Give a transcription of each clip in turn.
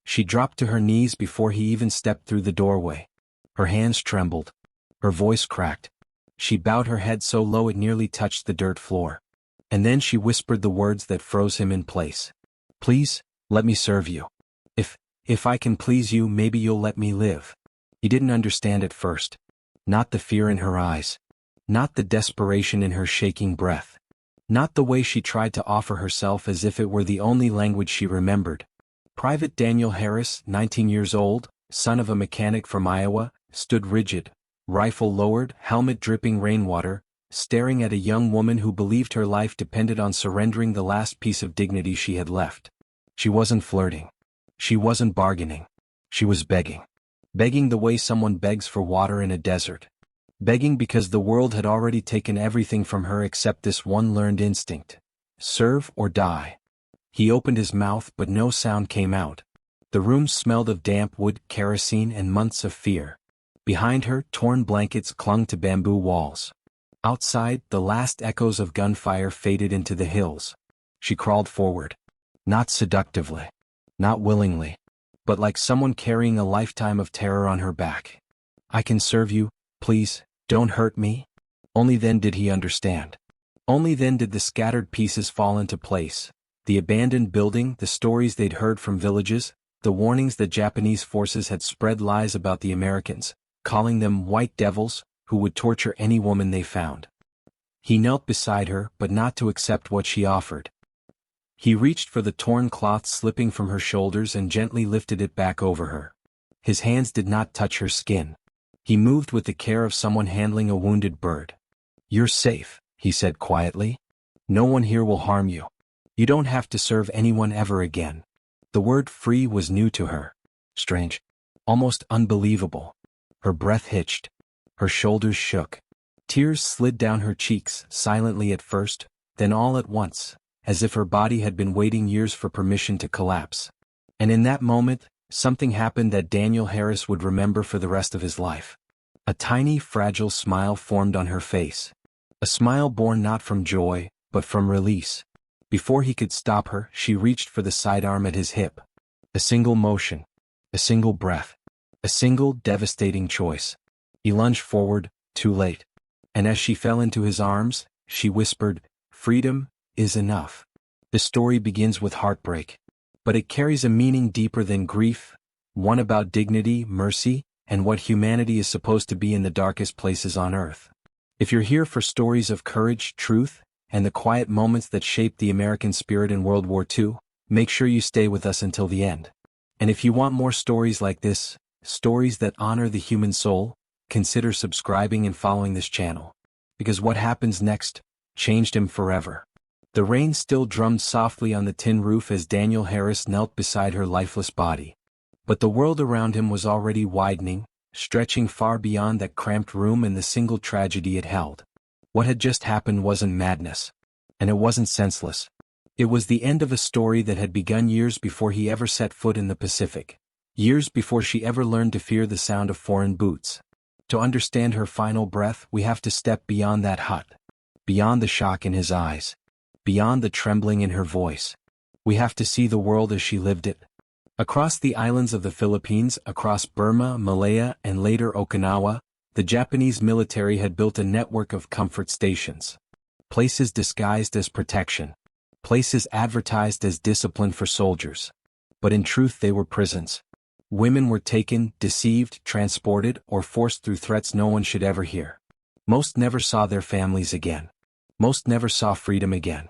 She dropped to her knees before he even stepped through the doorway. Her hands trembled. Her voice cracked. She bowed her head so low it nearly touched the dirt floor. And then she whispered the words that froze him in place. "Please, let me serve you. If I can please you, maybe you'll let me live." He didn't understand at first. Not the fear in her eyes. Not the desperation in her shaking breath. Not the way she tried to offer herself as if it were the only language she remembered. Private Daniel Harris, 19 years old, son of a mechanic from Iowa, stood rigid, rifle lowered, helmet dripping rainwater, staring at a young woman who believed her life depended on surrendering the last piece of dignity she had left. She wasn't flirting. She wasn't bargaining. She was begging. Begging the way someone begs for water in a desert. Begging because the world had already taken everything from her except this one learned instinct. Serve or die. He opened his mouth but no sound came out. The room smelled of damp wood, kerosene, and months of fear. Behind her, torn blankets clung to bamboo walls. Outside, the last echoes of gunfire faded into the hills. She crawled forward. Not seductively. Not willingly. But like someone carrying a lifetime of terror on her back. "I can serve you, please, don't hurt me." Only then did he understand. Only then did the scattered pieces fall into place. The abandoned building, the stories they'd heard from villages, the warnings that Japanese forces had spread lies about the Americans, calling them white devils, who would torture any woman they found. He knelt beside her, but not to accept what she offered. He reached for the torn cloth slipping from her shoulders and gently lifted it back over her. His hands did not touch her skin. He moved with the care of someone handling a wounded bird. "You're safe," he said quietly. "No one here will harm you. You don't have to serve anyone ever again." The word free was new to her. Strange. Almost unbelievable. Her breath hitched. Her shoulders shook. Tears slid down her cheeks, silently at first, then all at once, as if her body had been waiting years for permission to collapse. And in that moment, something happened that Daniel Harris would remember for the rest of his life. A tiny, fragile smile formed on her face. A smile born not from joy, but from release. Before he could stop her, she reached for the sidearm at his hip. A single motion. A single breath. A single, devastating choice. He lunged forward, too late. And as she fell into his arms, she whispered, "Freedom is enough." The story begins with heartbreak. But it carries a meaning deeper than grief, one about dignity, mercy, and what humanity is supposed to be in the darkest places on earth. If you're here for stories of courage, truth, and the quiet moments that shaped the American spirit in World War II, make sure you stay with us until the end. And if you want more stories like this, stories that honor the human soul, consider subscribing and following this channel. Because what happens next changed him forever. The rain still drummed softly on the tin roof as Daniel Harris knelt beside her lifeless body. But the world around him was already widening, stretching far beyond that cramped room and the single tragedy it held. What had just happened wasn't madness. And it wasn't senseless. It was the end of a story that had begun years before he ever set foot in the Pacific. Years before she ever learned to fear the sound of foreign boots. To understand her final breath, we have to step beyond that hut. Beyond the shock in his eyes. Beyond the trembling in her voice. We have to see the world as she lived it. Across the islands of the Philippines, across Burma, Malaya, and later Okinawa, the Japanese military had built a network of comfort stations. Places disguised as protection. Places advertised as discipline for soldiers. But in truth they were prisons. Women were taken, deceived, transported, or forced through threats no one should ever hear. Most never saw their families again. Most never saw freedom again.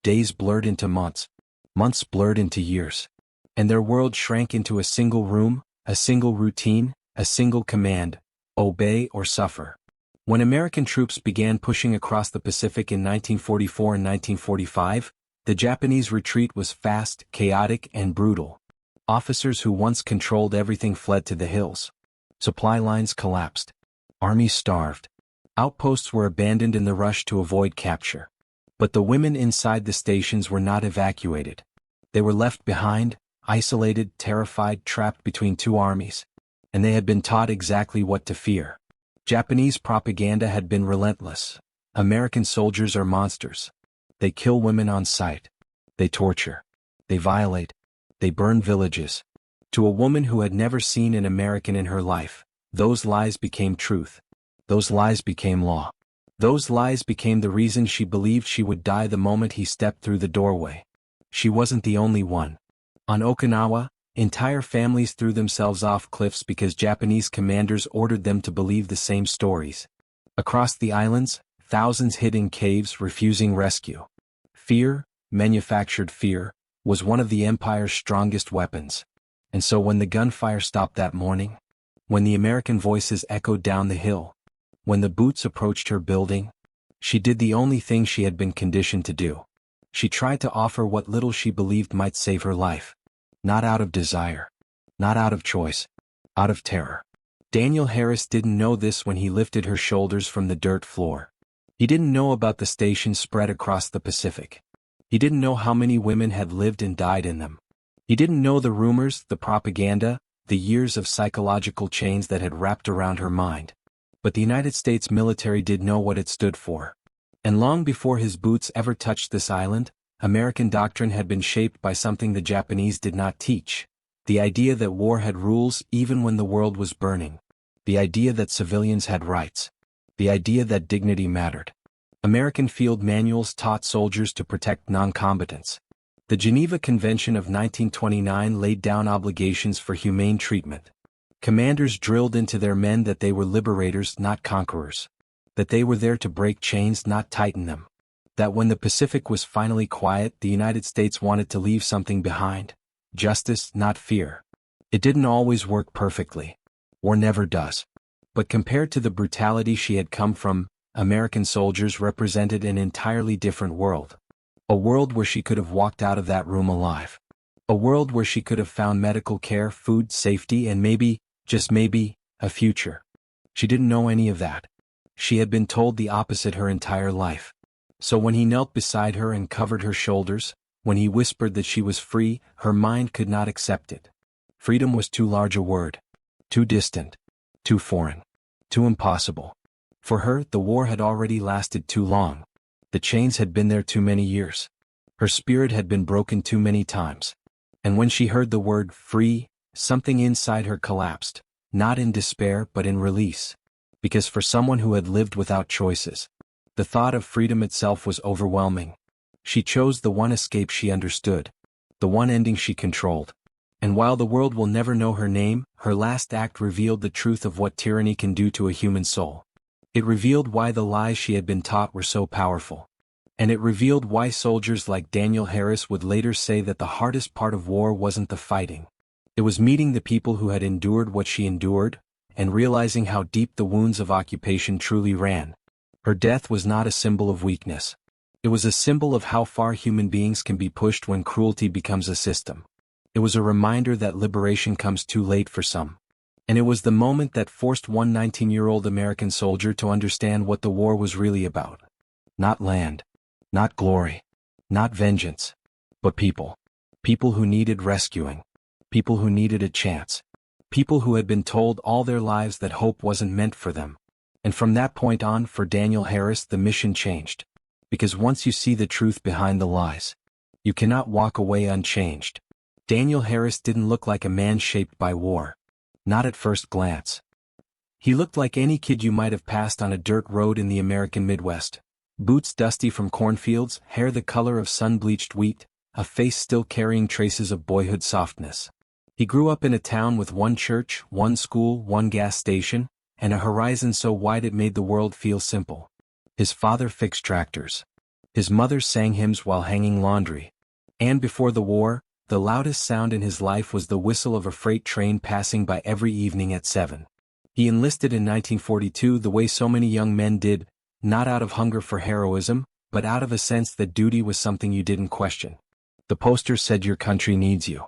Days blurred into months. Months blurred into years. And their world shrank into a single room, a single routine, a single command: obey or suffer. When American troops began pushing across the Pacific in 1944 and 1945, the Japanese retreat was fast, chaotic, and brutal. Officers who once controlled everything fled to the hills. Supply lines collapsed. Armies starved. Outposts were abandoned in the rush to avoid capture. But the women inside the stations were not evacuated. They were left behind, isolated, terrified, trapped between two armies. And they had been taught exactly what to fear. Japanese propaganda had been relentless. American soldiers are monsters. They kill women on sight. They torture. They violate. They burn villages. To a woman who had never seen an American in her life, those lies became truth. Those lies became law. Those lies became the reason she believed she would die the moment he stepped through the doorway. She wasn't the only one. On Okinawa, entire families threw themselves off cliffs because Japanese commanders ordered them to believe the same stories. Across the islands, thousands hid in caves refusing rescue. Fear, manufactured fear, was one of the empire's strongest weapons. And so when the gunfire stopped that morning, when the American voices echoed down the hill, when the boots approached her building, she did the only thing she had been conditioned to do. She tried to offer what little she believed might save her life. Not out of desire. Not out of choice. Out of terror. Daniel Harris didn't know this when he lifted her shoulders from the dirt floor. He didn't know about the stations spread across the Pacific. He didn't know how many women had lived and died in them. He didn't know the rumors, the propaganda, the years of psychological chains that had wrapped around her mind. But the United States military did know what it stood for. And long before his boots ever touched this island, American doctrine had been shaped by something the Japanese did not teach. The idea that war had rules even when the world was burning. The idea that civilians had rights. The idea that dignity mattered. American field manuals taught soldiers to protect non-combatants. The Geneva Convention of 1929 laid down obligations for humane treatment. Commanders drilled into their men that they were liberators, not conquerors. That they were there to break chains, not tighten them. That when the Pacific was finally quiet, the United States wanted to leave something behind. Justice, not fear. It didn't always work perfectly. War never does. But compared to the brutality she had come from, American soldiers represented an entirely different world. A world where she could have walked out of that room alive. A world where she could have found medical care, food, safety, and maybe, just maybe, a future. She didn't know any of that. She had been told the opposite her entire life. So when he knelt beside her and covered her shoulders, when he whispered that she was free, her mind could not accept it. Freedom was too large a word. Too distant. Too foreign. Too impossible. For her, the war had already lasted too long. The chains had been there too many years. Her spirit had been broken too many times. And when she heard the word free, something inside her collapsed, not in despair but in release. Because for someone who had lived without choices, the thought of freedom itself was overwhelming. She chose the one escape she understood, the one ending she controlled. And while the world will never know her name, her last act revealed the truth of what tyranny can do to a human soul. It revealed why the lies she had been taught were so powerful. And it revealed why soldiers like Daniel Harris would later say that the hardest part of war wasn't the fighting. It was meeting the people who had endured what she endured, and realizing how deep the wounds of occupation truly ran. Her death was not a symbol of weakness. It was a symbol of how far human beings can be pushed when cruelty becomes a system. It was a reminder that liberation comes too late for some. And it was the moment that forced one 19-year-old American soldier to understand what the war was really about. Not land. Not glory. Not vengeance. But people. People who needed rescuing. People who needed a chance. People who had been told all their lives that hope wasn't meant for them. And from that point on, for Daniel Harris, the mission changed. Because once you see the truth behind the lies, you cannot walk away unchanged. Daniel Harris didn't look like a man shaped by war. Not at first glance. He looked like any kid you might have passed on a dirt road in the American Midwest. Boots dusty from cornfields, hair the color of sun-bleached wheat, a face still carrying traces of boyhood softness. He grew up in a town with one church, one school, one gas station, and a horizon so wide it made the world feel simple. His father fixed tractors. His mother sang hymns while hanging laundry. And before the war, the loudest sound in his life was the whistle of a freight train passing by every evening at 7. He enlisted in 1942 the way so many young men did, not out of hunger for heroism, but out of a sense that duty was something you didn't question. The posters said your country needs you.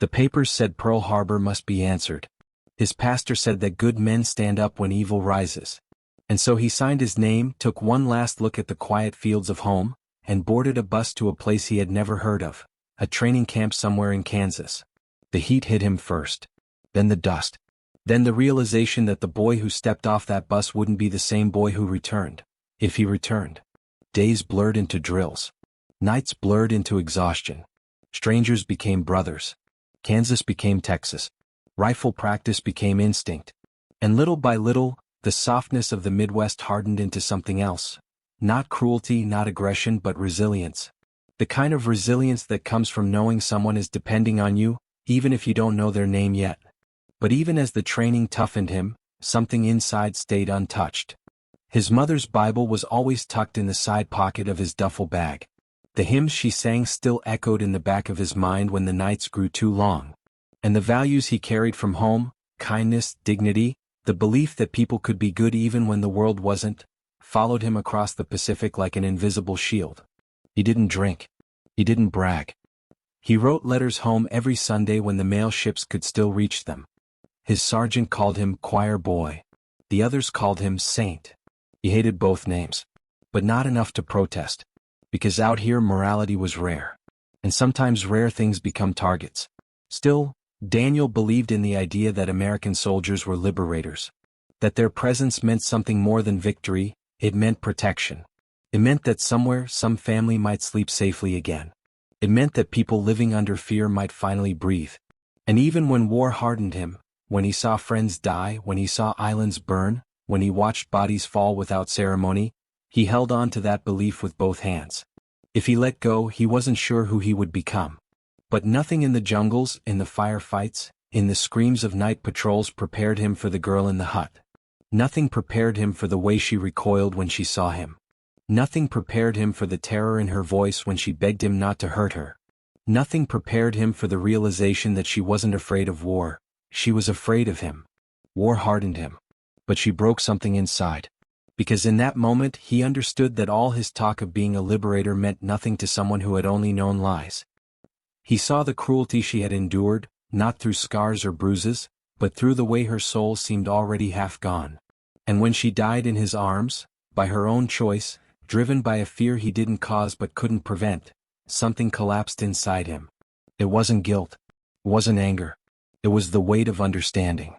The papers said Pearl Harbor must be answered. His pastor said that good men stand up when evil rises. And so he signed his name, took one last look at the quiet fields of home, and boarded a bus to a place he had never heard of, a training camp somewhere in Kansas. The heat hit him first. Then the dust. Then the realization that the boy who stepped off that bus wouldn't be the same boy who returned, if he returned. Days blurred into drills. Nights blurred into exhaustion. Strangers became brothers. Kansas became Texas. Rifle practice became instinct. And little by little, the softness of the Midwest hardened into something else. Not cruelty, not aggression, but resilience. The kind of resilience that comes from knowing someone is depending on you, even if you don't know their name yet. But even as the training toughened him, something inside stayed untouched. His mother's Bible was always tucked in the side pocket of his duffel bag. The hymns she sang still echoed in the back of his mind when the nights grew too long. And the values he carried from home, kindness, dignity, the belief that people could be good even when the world wasn't, followed him across the Pacific like an invisible shield. He didn't drink. He didn't brag. He wrote letters home every Sunday when the mail ships could still reach them. His sergeant called him choir boy. The others called him saint. He hated both names. But not enough to protest. Because out here morality was rare. And sometimes rare things become targets. Still, Daniel believed in the idea that American soldiers were liberators. That their presence meant something more than victory, it meant protection. It meant that somewhere, some family might sleep safely again. It meant that people living under fear might finally breathe. And even when war hardened him, when he saw friends die, when he saw islands burn, when he watched bodies fall without ceremony, he held on to that belief with both hands. If he let go, he wasn't sure who he would become. But nothing in the jungles, in the firefights, in the screams of night patrols prepared him for the girl in the hut. Nothing prepared him for the way she recoiled when she saw him. Nothing prepared him for the terror in her voice when she begged him not to hurt her. Nothing prepared him for the realization that she wasn't afraid of war, she was afraid of him. War hardened him. But she broke something inside. Because in that moment he understood that all his talk of being a liberator meant nothing to someone who had only known lies. He saw the cruelty she had endured, not through scars or bruises, but through the way her soul seemed already half gone. And when she died in his arms, by her own choice, driven by a fear he didn't cause but couldn't prevent, something collapsed inside him. It wasn't guilt. It wasn't anger. It was the weight of understanding.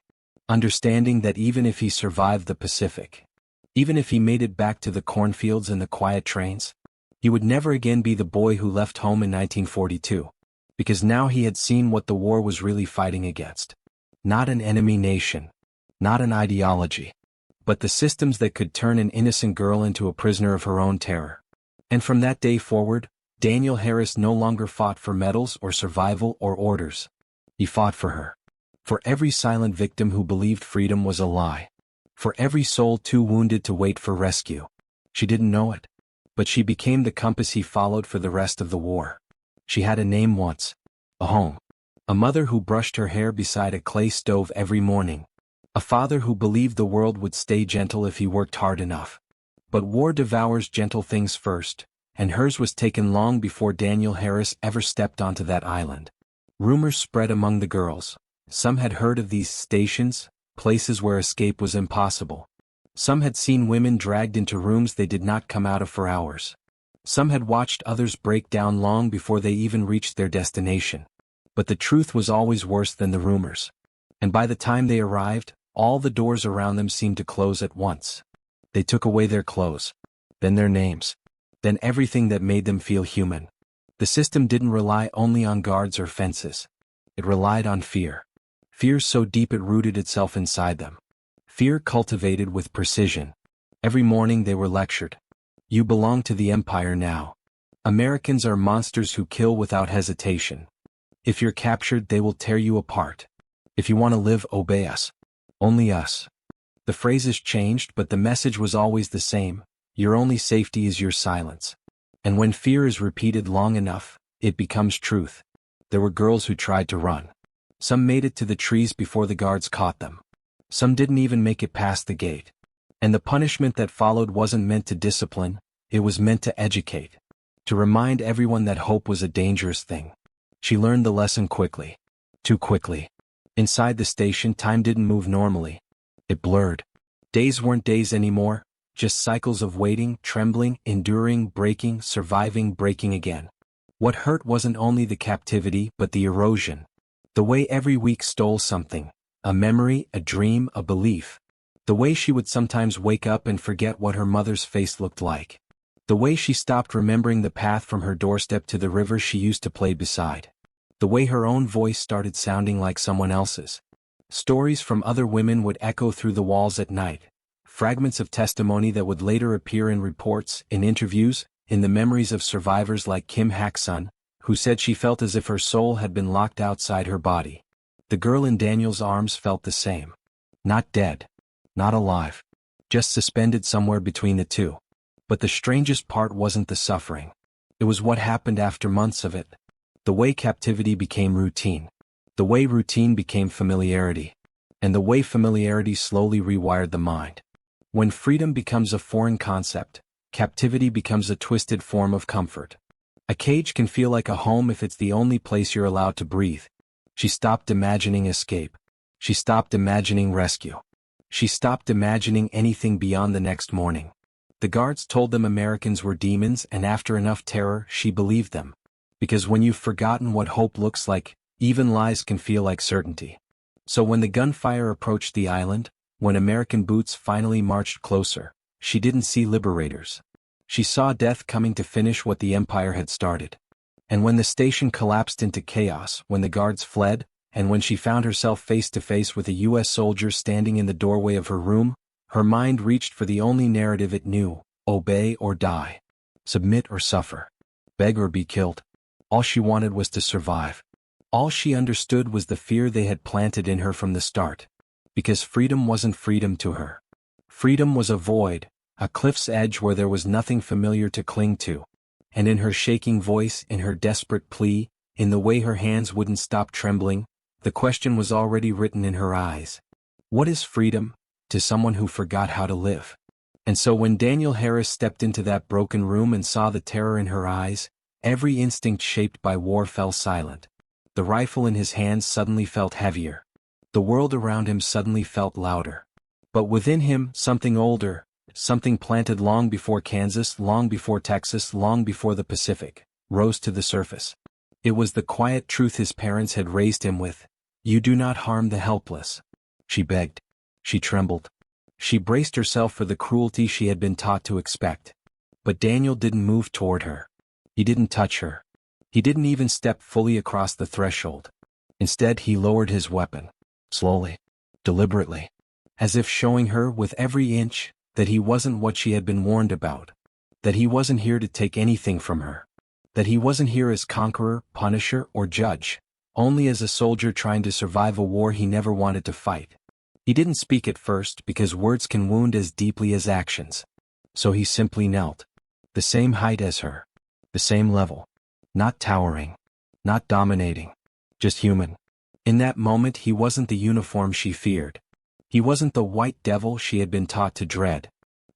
Understanding that even if he survived the Pacific, even if he made it back to the cornfields and the quiet trains, he would never again be the boy who left home in 1942. Because now he had seen what the war was really fighting against. Not an enemy nation. Not an ideology. But the systems that could turn an innocent girl into a prisoner of her own terror. And from that day forward, Daniel Harris no longer fought for medals or survival or orders. He fought for her. For every silent victim who believed freedom was a lie. For every soul too wounded to wait for rescue. She didn't know it. But she became the compass he followed for the rest of the war. She had a name once. A home. A mother who brushed her hair beside a clay stove every morning. A father who believed the world would stay gentle if he worked hard enough. But war devours gentle things first, and hers was taken long before Daniel Harris ever stepped onto that island. Rumors spread among the girls. Some had heard of these stations, places where escape was impossible. Some had seen women dragged into rooms they did not come out of for hours. Some had watched others break down long before they even reached their destination. But the truth was always worse than the rumors. And by the time they arrived, all the doors around them seemed to close at once. They took away their clothes, then their names, then everything that made them feel human. The system didn't rely only on guards or fences. It relied on fear. Fear so deep it rooted itself inside them. Fear cultivated with precision. Every morning they were lectured. You belong to the empire now. Americans are monsters who kill without hesitation. If you're captured, they will tear you apart. If you want to live, obey us. Only us. The phrases changed, but the message was always the same. Your only safety is your silence. And when fear is repeated long enough, it becomes truth. There were girls who tried to run. Some made it to the trees before the guards caught them. Some didn't even make it past the gate. And the punishment that followed wasn't meant to discipline, it was meant to educate. To remind everyone that hope was a dangerous thing. She learned the lesson quickly. Too quickly. Inside the station, time didn't move normally. It blurred. Days weren't days anymore, just cycles of waiting, trembling, enduring, breaking, surviving, breaking again. What hurt wasn't only the captivity, but the erosion. The way every week stole something. A memory, a dream, a belief. The way she would sometimes wake up and forget what her mother's face looked like. The way she stopped remembering the path from her doorstep to the river she used to play beside. The way her own voice started sounding like someone else's. Stories from other women would echo through the walls at night. Fragments of testimony that would later appear in reports, in interviews, in the memories of survivors like Kim Hak-sun, who said she felt as if her soul had been locked outside her body. The girl in Daniel's arms felt the same. Not dead. Not alive. Just suspended somewhere between the two. But the strangest part wasn't the suffering. It was what happened after months of it. The way captivity became routine. The way routine became familiarity. And the way familiarity slowly rewired the mind. When freedom becomes a foreign concept, captivity becomes a twisted form of comfort. A cage can feel like a home if it's the only place you're allowed to breathe. She stopped imagining escape. She stopped imagining rescue. She stopped imagining anything beyond the next morning. The guards told them Americans were demons, and after enough terror, she believed them. Because when you've forgotten what hope looks like, even lies can feel like certainty. So when the gunfire approached the island, when American boots finally marched closer, she didn't see liberators. She saw death coming to finish what the empire had started. And when the station collapsed into chaos, when the guards fled, and when she found herself face to face with a U.S. soldier standing in the doorway of her room, her mind reached for the only narrative it knew: obey or die. Submit or suffer. Beg or be killed. All she wanted was to survive. All she understood was the fear they had planted in her from the start. Because freedom wasn't freedom to her. Freedom was a void, a cliff's edge where there was nothing familiar to cling to. And in her shaking voice, in her desperate plea, in the way her hands wouldn't stop trembling, the question was already written in her eyes. What is freedom, to someone who forgot how to live? And so when Daniel Harris stepped into that broken room and saw the terror in her eyes, every instinct shaped by war fell silent. The rifle in his hands suddenly felt heavier. The world around him suddenly felt louder. But within him, something older, something planted long before Kansas, long before Texas, long before the Pacific, rose to the surface. It was the quiet truth his parents had raised him with. You do not harm the helpless. She begged. She trembled. She braced herself for the cruelty she had been taught to expect. But Daniel didn't move toward her. He didn't touch her. He didn't even step fully across the threshold. Instead, he lowered his weapon. Slowly. Deliberately. As if showing her, with every inch, that he wasn't what she had been warned about. That he wasn't here to take anything from her. That he wasn't here as conqueror, punisher, or judge. Only as a soldier trying to survive a war he never wanted to fight. He didn't speak at first because words can wound as deeply as actions. So he simply knelt. The same height as her. The same level. Not towering. Not dominating. Just human. In that moment he wasn't the uniform she feared. He wasn't the white devil she had been taught to dread.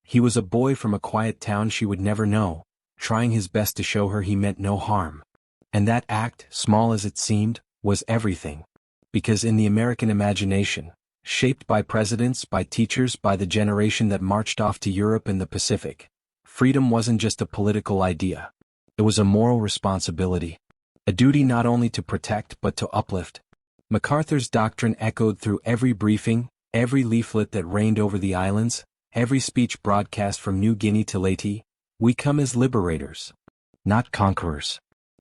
He was a boy from a quiet town she would never know, trying his best to show her he meant no harm. And that act, small as it seemed, was everything. Because in the American imagination, shaped by presidents, by teachers, by the generation that marched off to Europe and the Pacific, freedom wasn't just a political idea. It was a moral responsibility. A duty not only to protect but to uplift. MacArthur's doctrine echoed through every briefing, every leaflet that rained over the islands, every speech broadcast from New Guinea to Leyte. We come as liberators. Not conquerors.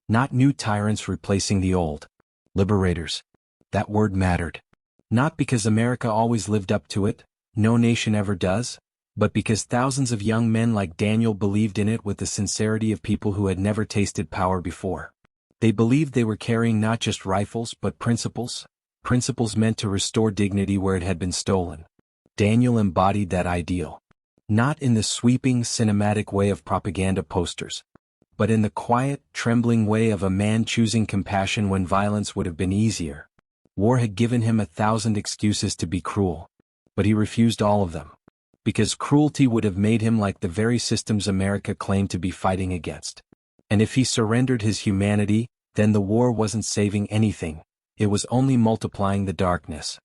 Not new tyrants replacing the old. Liberators. That word mattered. Not because America always lived up to it, no nation ever does, but because thousands of young men like Daniel believed in it with the sincerity of people who had never tasted power before. They believed they were carrying not just rifles but principles, principles meant to restore dignity where it had been stolen. Daniel embodied that ideal. Not in the sweeping, cinematic way of propaganda posters, but in the quiet, trembling way of a man choosing compassion when violence would have been easier. War had given him 1,000 excuses to be cruel, but he refused all of them. Because cruelty would have made him like the very systems America claimed to be fighting against. And if he surrendered his humanity, then the war wasn't saving anything, it was only multiplying the darkness.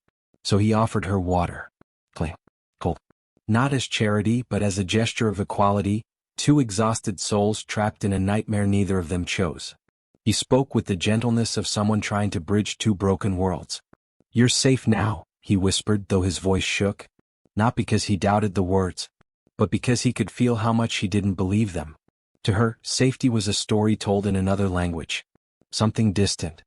So he offered her water. Clean. Cold. Not as charity but as a gesture of equality, two exhausted souls trapped in a nightmare neither of them chose. He spoke with the gentleness of someone trying to bridge two broken worlds. You're safe now, he whispered, though his voice shook. Not because he doubted the words, but because he could feel how much he didn't believe them. To her, safety was a story told in another language. Something distant.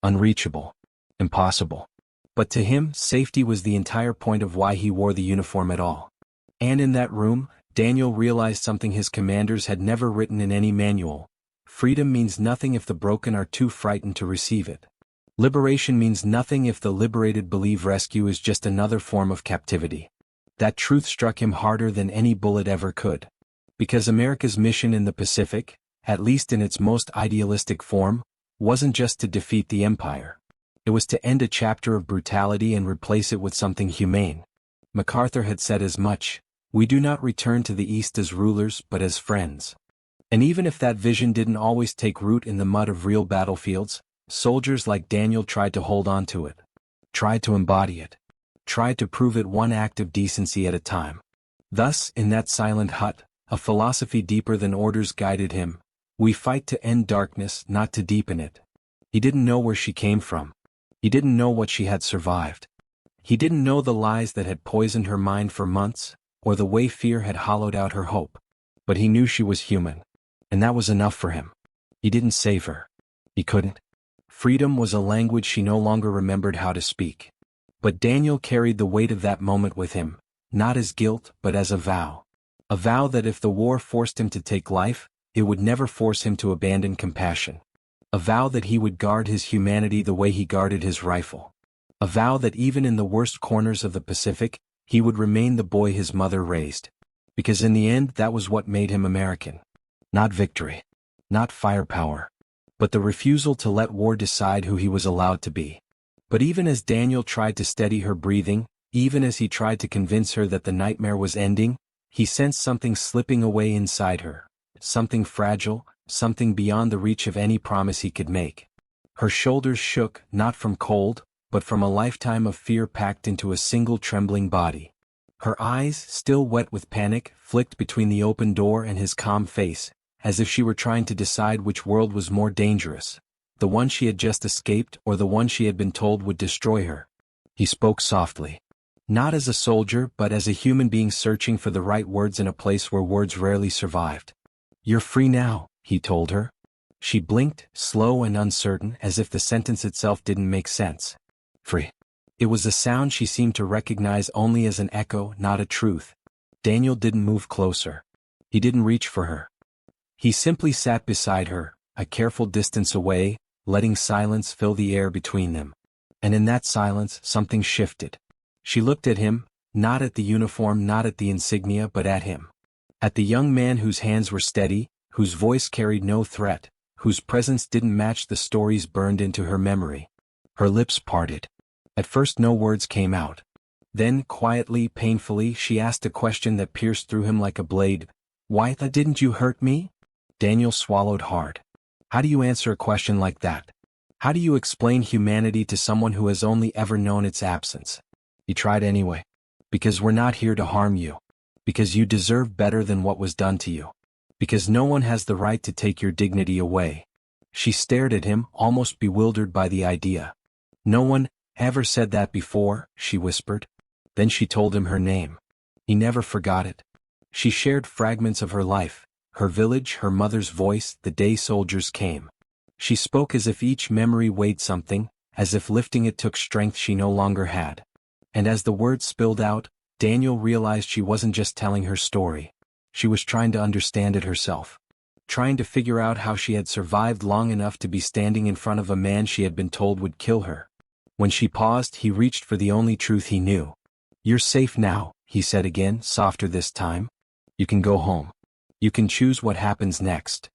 unreachable, impossible. But to him, safety was the entire point of why he wore the uniform at all. And in that room, Daniel realized something his commanders had never written in any manual. Freedom means nothing if the broken are too frightened to receive it. Liberation means nothing if the liberated believe rescue is just another form of captivity. That truth struck him harder than any bullet ever could. Because America's mission in the Pacific, at least in its most idealistic form, wasn't just to defeat the empire. It was to end a chapter of brutality and replace it with something humane. MacArthur had said as much. We do not return to the East as rulers but as friends. And even if that vision didn't always take root in the mud of real battlefields, soldiers like Daniel tried to hold on to it, tried to embody it, tried to prove it one act of decency at a time. Thus, in that silent hut, a philosophy deeper than orders guided him. We fight to end darkness, not to deepen it. He didn't know where she came from. He didn't know what she had survived. He didn't know the lies that had poisoned her mind for months, or the way fear had hollowed out her hope. But he knew she was human. And that was enough for him. He didn't save her. He couldn't. Freedom was a language she no longer remembered how to speak. But Daniel carried the weight of that moment with him, not as guilt but as a vow. A vow that if the war forced him to take life, it would never force him to abandon compassion. A vow that he would guard his humanity the way he guarded his rifle. A vow that even in the worst corners of the Pacific, he would remain the boy his mother raised. Because in the end that was what made him American. Not victory. Not firepower. But the refusal to let war decide who he was allowed to be. But even as Daniel tried to steady her breathing, even as he tried to convince her that the nightmare was ending, he sensed something slipping away inside her. Something fragile, something beyond the reach of any promise he could make. Her shoulders shook, not from cold, but from a lifetime of fear packed into a single trembling body. Her eyes, still wet with panic, flicked between the open door and his calm face, as if she were trying to decide which world was more dangerous, the one she had just escaped or the one she had been told would destroy her. He spoke softly. Not as a soldier but as a human being searching for the right words in a place where words rarely survived. "You're free now," he told her. She blinked, slow and uncertain, as if the sentence itself didn't make sense. Free. It was a sound she seemed to recognize only as an echo, not a truth. Daniel didn't move closer. He didn't reach for her. He simply sat beside her, a careful distance away, letting silence fill the air between them. And in that silence, something shifted. She looked at him, not at the uniform, not at the insignia, but at him. At the young man whose hands were steady, whose voice carried no threat, whose presence didn't match the stories burned into her memory. Her lips parted. At first no words came out. Then, quietly, painfully, she asked a question that pierced through him like a blade. "Why didn't you hurt me?" Daniel swallowed hard. How do you answer a question like that? How do you explain humanity to someone who has only ever known its absence? He tried anyway. Because we're not here to harm you. Because you deserve better than what was done to you. Because no one has the right to take your dignity away. She stared at him, almost bewildered by the idea. "No one ever said that before," she whispered. Then she told him her name. He never forgot it. She shared fragments of her life, her village, her mother's voice, the day soldiers came. She spoke as if each memory weighed something, as if lifting it took strength she no longer had. And as the words spilled out, Daniel realized she wasn't just telling her story. She was trying to understand it herself. Trying to figure out how she had survived long enough to be standing in front of a man she had been told would kill her. When she paused, he reached for the only truth he knew. "You're safe now," he said again, softer this time. "You can go home. You can choose what happens next."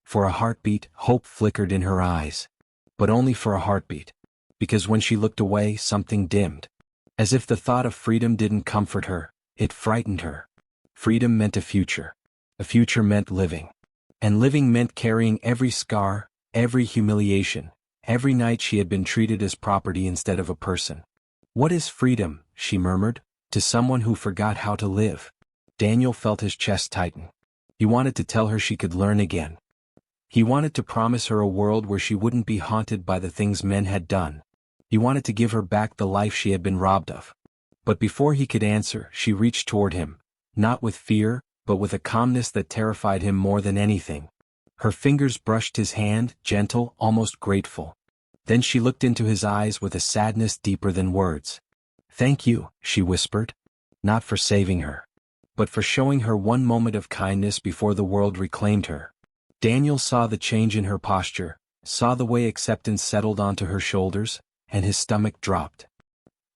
For a heartbeat, hope flickered in her eyes. But only for a heartbeat. Because when she looked away, something dimmed. As if the thought of freedom didn't comfort her, it frightened her. Freedom meant a future. A future meant living. And living meant carrying every scar, every humiliation, every night she had been treated as property instead of a person. "What is freedom?" she murmured, to someone who forgot how to live. Daniel felt his chest tighten. He wanted to tell her she could learn again. He wanted to promise her a world where she wouldn't be haunted by the things men had done. He wanted to give her back the life she had been robbed of. But before he could answer, she reached toward him, not with fear, but with a calmness that terrified him more than anything. Her fingers brushed his hand, gentle, almost grateful. Then she looked into his eyes with a sadness deeper than words. "Thank you," she whispered. "Not for saving her, but for showing her one moment of kindness before the world reclaimed her." Daniel saw the change in her posture, saw the way acceptance settled onto her shoulders, and his stomach dropped.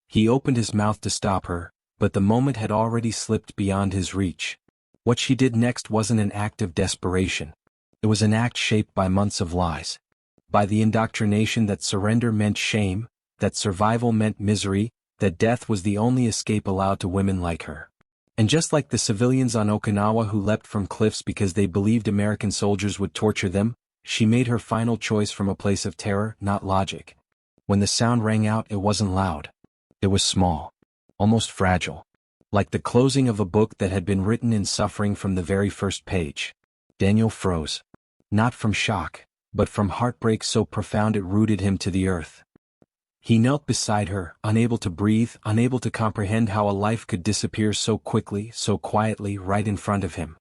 He opened his mouth to stop her, but the moment had already slipped beyond his reach. What she did next wasn't an act of desperation. It was an act shaped by months of lies. By the indoctrination that surrender meant shame, that survival meant misery, that death was the only escape allowed to women like her. And just like the civilians on Okinawa who leapt from cliffs because they believed American soldiers would torture them, she made her final choice from a place of terror, not logic. When the sound rang out, it wasn't loud. It was small, almost fragile, like the closing of a book that had been written in suffering from the very first page. Daniel froze. Not from shock, but from heartbreak so profound it rooted him to the earth. He knelt beside her, unable to breathe, unable to comprehend how a life could disappear so quickly, so quietly, right in front of him.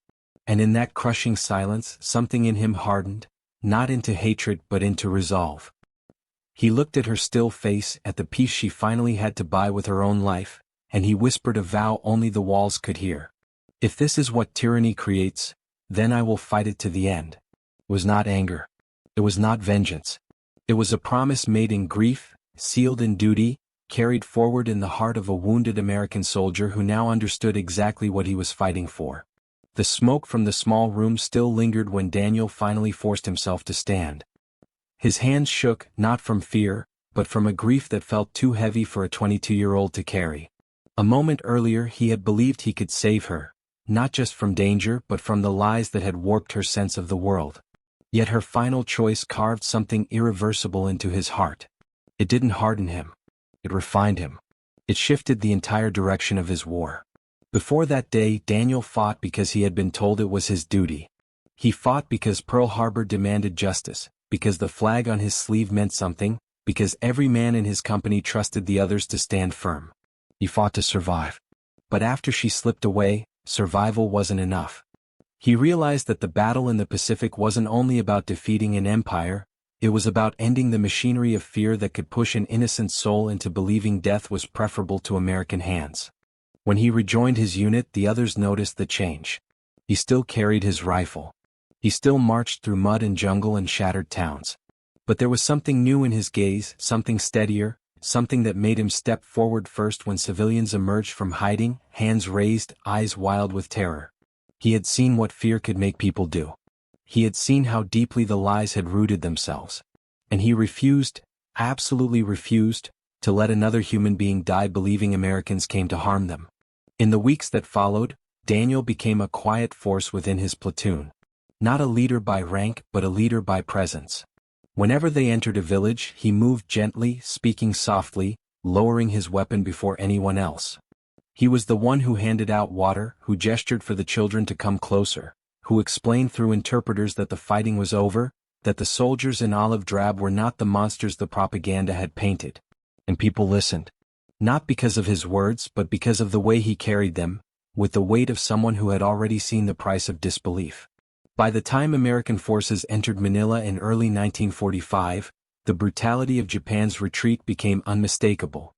And in that crushing silence, something in him hardened, not into hatred but into resolve. He looked at her still face, at the peace she finally had to buy with her own life, and he whispered a vow only the walls could hear. "If this is what tyranny creates, then I will fight it to the end." It was not anger. It was not vengeance. It was a promise made in grief, sealed in duty, carried forward in the heart of a wounded American soldier who now understood exactly what he was fighting for. The smoke from the small room still lingered when Daniel finally forced himself to stand. His hands shook, not from fear, but from a grief that felt too heavy for a 22-year-old to carry. A moment earlier he had believed he could save her, not just from danger but from the lies that had warped her sense of the world. Yet her final choice carved something irreversible into his heart. It didn't harden him. It refined him. It shifted the entire direction of his war. Before that day, Daniel fought because he had been told it was his duty. He fought because Pearl Harbor demanded justice, because the flag on his sleeve meant something, because every man in his company trusted the others to stand firm. He fought to survive. But after she slipped away, survival wasn't enough. He realized that the battle in the Pacific wasn't only about defeating an empire, it was about ending the machinery of fear that could push an innocent soul into believing death was preferable to American hands. When he rejoined his unit, the others noticed the change. He still carried his rifle. He still marched through mud and jungle and shattered towns. But there was something new in his gaze, something steadier, something that made him step forward first when civilians emerged from hiding, hands raised, eyes wild with terror. He had seen what fear could make people do. He had seen how deeply the lies had rooted themselves. And he refused, absolutely refused, to let another human being die believing Americans came to harm them. In the weeks that followed, Daniel became a quiet force within his platoon. Not a leader by rank but a leader by presence. Whenever they entered a village, he moved gently, speaking softly, lowering his weapon before anyone else. He was the one who handed out water, who gestured for the children to come closer, who explained through interpreters that the fighting was over, that the soldiers in olive drab were not the monsters the propaganda had painted. And people listened. Not because of his words but because of the way he carried them, with the weight of someone who had already seen the price of disbelief. By the time American forces entered Manila in early 1945, the brutality of Japan's retreat became unmistakable.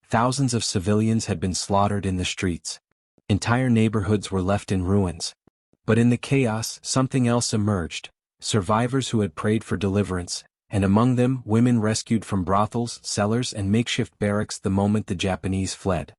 Thousands of civilians had been slaughtered in the streets. Entire neighborhoods were left in ruins. But in the chaos, something else emerged. Survivors who had prayed for deliverance, and among them women rescued from brothels, cellars and makeshift barracks the moment the Japanese fled.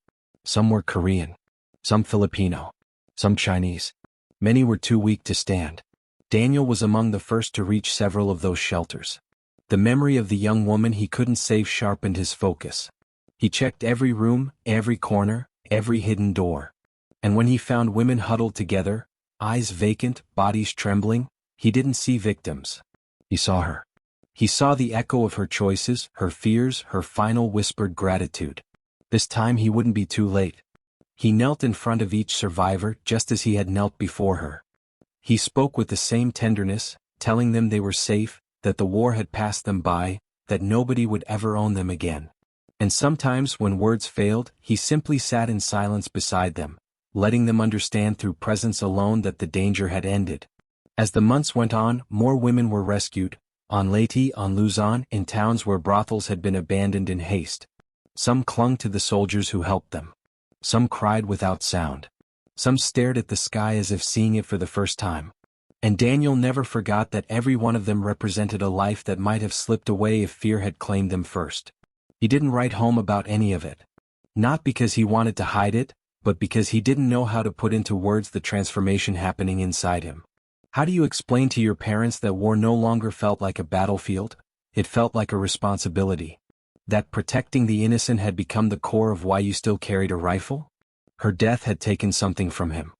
Some were Korean, some Filipino, some Chinese. Many were too weak to stand. Daniel was among the first to reach several of those shelters. The memory of the young woman he couldn't save sharpened his focus. He checked every room, every corner, every hidden door. And when he found women huddled together, eyes vacant, bodies trembling, he didn't see victims. He saw her. He saw the echo of her choices, her fears, her final whispered gratitude. This time he wouldn't be too late. He knelt in front of each survivor just as he had knelt before her. He spoke with the same tenderness, telling them they were safe, that the war had passed them by, that nobody would ever own them again. And sometimes when words failed, he simply sat in silence beside them, letting them understand through presence alone that the danger had ended. As the months went on, more women were rescued, On Leyte, on Luzon, in towns where brothels had been abandoned in haste. Some clung to the soldiers who helped them. Some cried without sound. Some stared at the sky as if seeing it for the first time. And Daniel never forgot that every one of them represented a life that might have slipped away if fear had claimed them first. He didn't write home about any of it. Not because he wanted to hide it, but because he didn't know how to put into words the transformation happening inside him. How do you explain to your parents that war no longer felt like a battlefield? It felt like a responsibility. That protecting the innocent had become the core of why you still carried a rifle? Her death had taken something from him.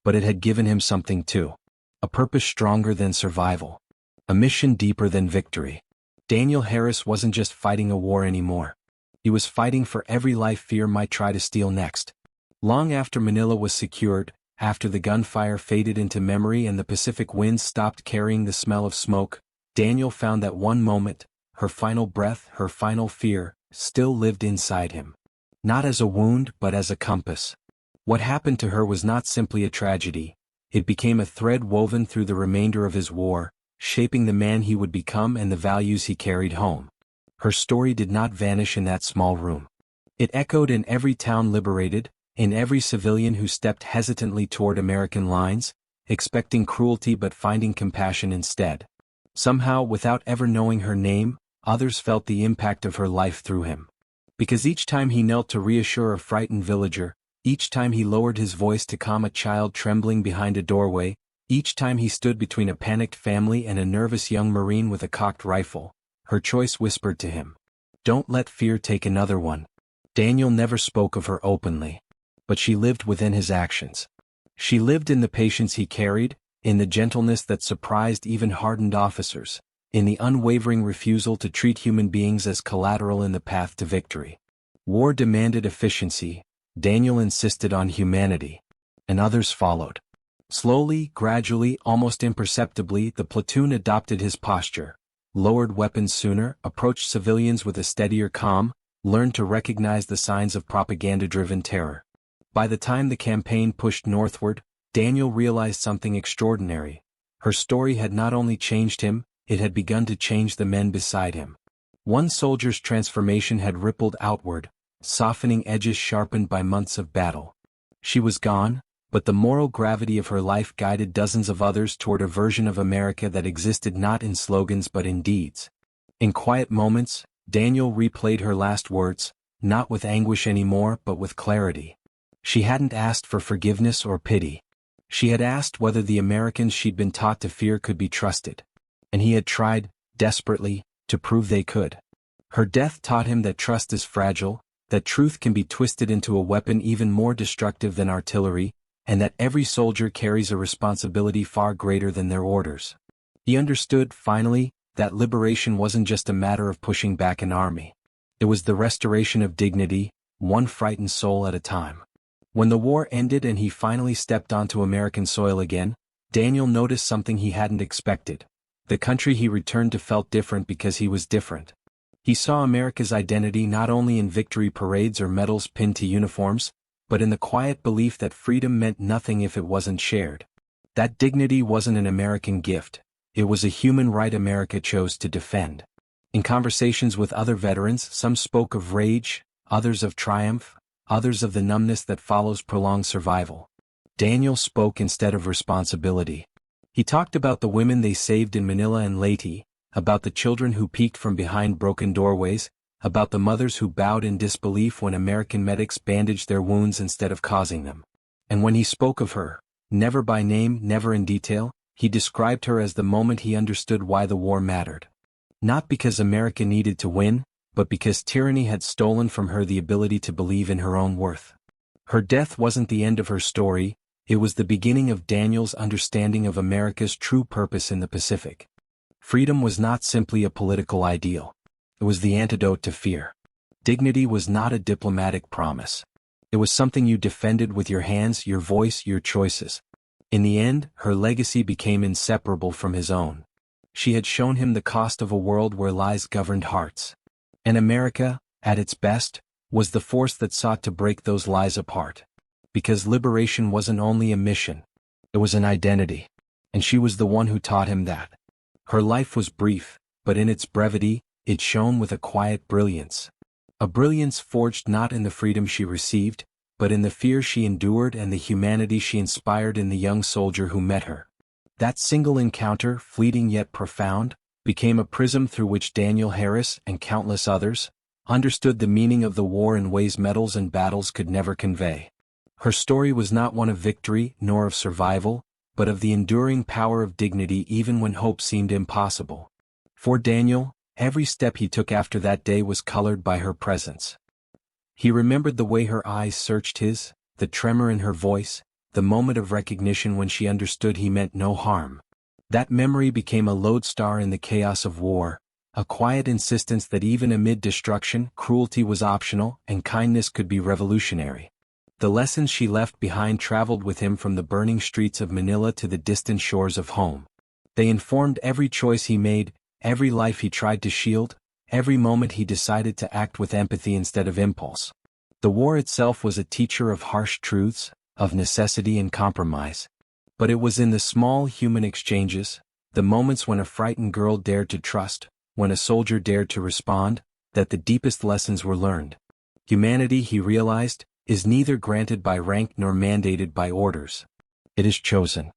But it had given him something too. A purpose stronger than survival. A mission deeper than victory. Daniel Harris wasn't just fighting a war anymore. He was fighting for every life fear might try to steal next. Long after Manila was secured, after the gunfire faded into memory and the Pacific winds stopped carrying the smell of smoke, Daniel found that one moment, her final breath, her final fear, still lived inside him. Not as a wound but as a compass. What happened to her was not simply a tragedy. It became a thread woven through the remainder of his war, shaping the man he would become and the values he carried home. Her story did not vanish in that small room. It echoed in every town liberated, in every civilian who stepped hesitantly toward American lines, expecting cruelty but finding compassion instead. Somehow, without ever knowing her name, others felt the impact of her life through him. Because each time he knelt to reassure a frightened villager, each time he lowered his voice to calm a child trembling behind a doorway, each time he stood between a panicked family and a nervous young Marine with a cocked rifle, her choice whispered to him, "Don't let fear take another one." Daniel never spoke of her openly. But she lived within his actions. She lived in the patience he carried, in the gentleness that surprised even hardened officers, in the unwavering refusal to treat human beings as collateral in the path to victory. War demanded efficiency, Daniel insisted on humanity, and others followed. Slowly, gradually, almost imperceptibly, the platoon adopted his posture, lowered weapons sooner, approached civilians with a steadier calm, learned to recognize the signs of propaganda-driven terror. By the time the campaign pushed northward, Daniel realized something extraordinary. Her story had not only changed him, it had begun to change the men beside him. One soldier's transformation had rippled outward, softening edges sharpened by months of battle. She was gone, but the moral gravity of her life guided dozens of others toward a version of America that existed not in slogans but in deeds. In quiet moments, Daniel replayed her last words, not with anguish anymore but with clarity. She hadn't asked for forgiveness or pity. She had asked whether the Americans she'd been taught to fear could be trusted. And he had tried, desperately, to prove they could. Her death taught him that trust is fragile, that truth can be twisted into a weapon even more destructive than artillery, and that every soldier carries a responsibility far greater than their orders. He understood, finally, that liberation wasn't just a matter of pushing back an army. It was the restoration of dignity, one frightened soul at a time. When the war ended and he finally stepped onto American soil again, Daniel noticed something he hadn't expected. The country he returned to felt different because he was different. He saw America's identity not only in victory parades or medals pinned to uniforms, but in the quiet belief that freedom meant nothing if it wasn't shared. That dignity wasn't an American gift, it was a human right America chose to defend. In conversations with other veterans, some spoke of rage, others of triumph, others of the numbness that follows prolonged survival. Daniel spoke instead of responsibility. He talked about the women they saved in Manila and Leyte, about the children who peeked from behind broken doorways, about the mothers who bowed in disbelief when American medics bandaged their wounds instead of causing them. And when he spoke of her, never by name, never in detail, he described her as the moment he understood why the war mattered. Not because America needed to win, but because tyranny had stolen from her the ability to believe in her own worth. Her death wasn't the end of her story, it was the beginning of Daniel's understanding of America's true purpose in the Pacific. Freedom was not simply a political ideal. It was the antidote to fear. Dignity was not a diplomatic promise. It was something you defended with your hands, your voice, your choices. In the end, her legacy became inseparable from his own. She had shown him the cost of a world where lies governed hearts. And America, at its best, was the force that sought to break those lies apart. Because liberation wasn't only a mission, it was an identity. And she was the one who taught him that. Her life was brief, but in its brevity, it shone with a quiet brilliance. A brilliance forged not in the freedom she received, but in the fear she endured and the humanity she inspired in the young soldier who met her. That single encounter, fleeting yet profound, became a prism through which Daniel Harris and countless others understood the meaning of the war in ways medals and battles could never convey. Her story was not one of victory nor of survival, but of the enduring power of dignity even when hope seemed impossible. For Daniel, every step he took after that day was colored by her presence. He remembered the way her eyes searched his, the tremor in her voice, the moment of recognition when she understood he meant no harm. That memory became a lodestar in the chaos of war, a quiet insistence that even amid destruction, cruelty was optional and kindness could be revolutionary. The lessons she left behind traveled with him from the burning streets of Manila to the distant shores of home. They informed every choice he made, every life he tried to shield, every moment he decided to act with empathy instead of impulse. The war itself was a teacher of harsh truths, of necessity and compromise. But it was in the small human exchanges, the moments when a frightened girl dared to trust, when a soldier dared to respond, that the deepest lessons were learned. Humanity, he realized, is neither granted by rank nor mandated by orders. It is chosen.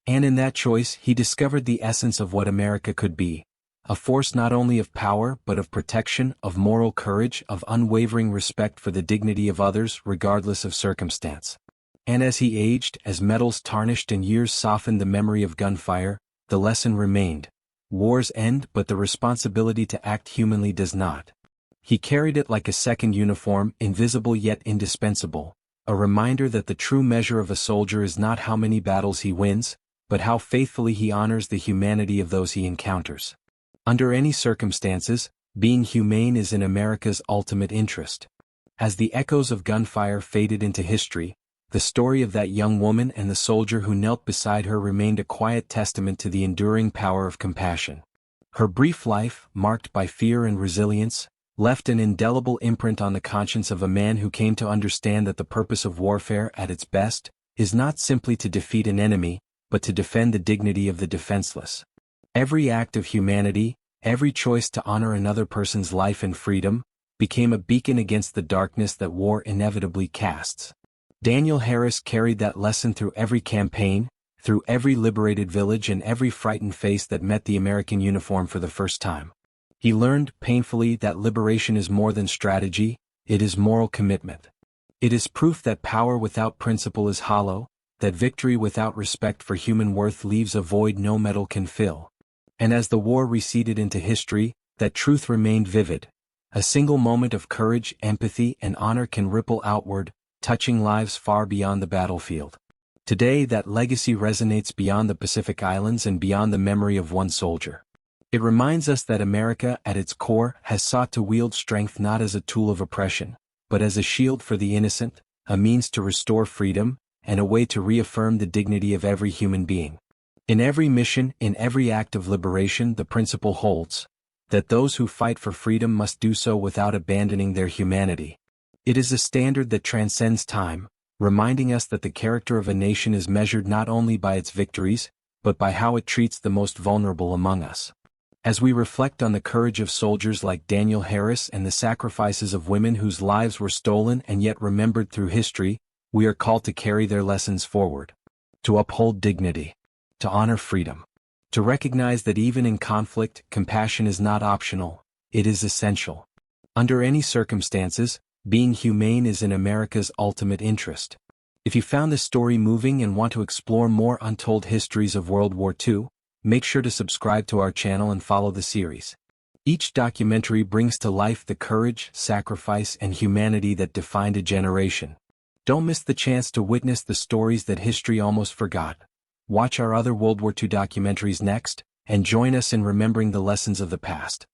And in that choice he discovered the essence of what America could be, a force not only of power but of protection, of moral courage, of unwavering respect for the dignity of others regardless of circumstance. And as he aged, as metals tarnished and years softened the memory of gunfire, the lesson remained. Wars end, but the responsibility to act humanly does not. He carried it like a second uniform, invisible yet indispensable, a reminder that the true measure of a soldier is not how many battles he wins, but how faithfully he honors the humanity of those he encounters. Under any circumstances, being humane is in America's ultimate interest. As the echoes of gunfire faded into history, the story of that young woman and the soldier who knelt beside her remained a quiet testament to the enduring power of compassion. Her brief life, marked by fear and resilience, left an indelible imprint on the conscience of a man who came to understand that the purpose of warfare at its best is not simply to defeat an enemy, but to defend the dignity of the defenseless. Every act of humanity, every choice to honor another person's life and freedom, became a beacon against the darkness that war inevitably casts. Daniel Harris carried that lesson through every campaign, through every liberated village and every frightened face that met the American uniform for the first time. He learned, painfully, that liberation is more than strategy, it is moral commitment. It is proof that power without principle is hollow, that victory without respect for human worth leaves a void no medal can fill. And as the war receded into history, that truth remained vivid. A single moment of courage, empathy, and honor can ripple outward, touching lives far beyond the battlefield. Today that legacy resonates beyond the Pacific Islands and beyond the memory of one soldier. It reminds us that America, at its core, has sought to wield strength not as a tool of oppression, but as a shield for the innocent, a means to restore freedom, and a way to reaffirm the dignity of every human being. In every mission, in every act of liberation, the principle holds that those who fight for freedom must do so without abandoning their humanity. It is a standard that transcends time, reminding us that the character of a nation is measured not only by its victories, but by how it treats the most vulnerable among us. As we reflect on the courage of soldiers like Daniel Harris and the sacrifices of women whose lives were stolen and yet remembered through history, we are called to carry their lessons forward. To uphold dignity. To honor freedom. To recognize that even in conflict, compassion is not optional, it is essential. Under any circumstances, being humane is in America's ultimate interest. If you found this story moving and want to explore more untold histories of World War II, make sure to subscribe to our channel and follow the series. Each documentary brings to life the courage, sacrifice, and humanity that defined a generation. Don't miss the chance to witness the stories that history almost forgot. Watch our other World War II documentaries next, and join us in remembering the lessons of the past.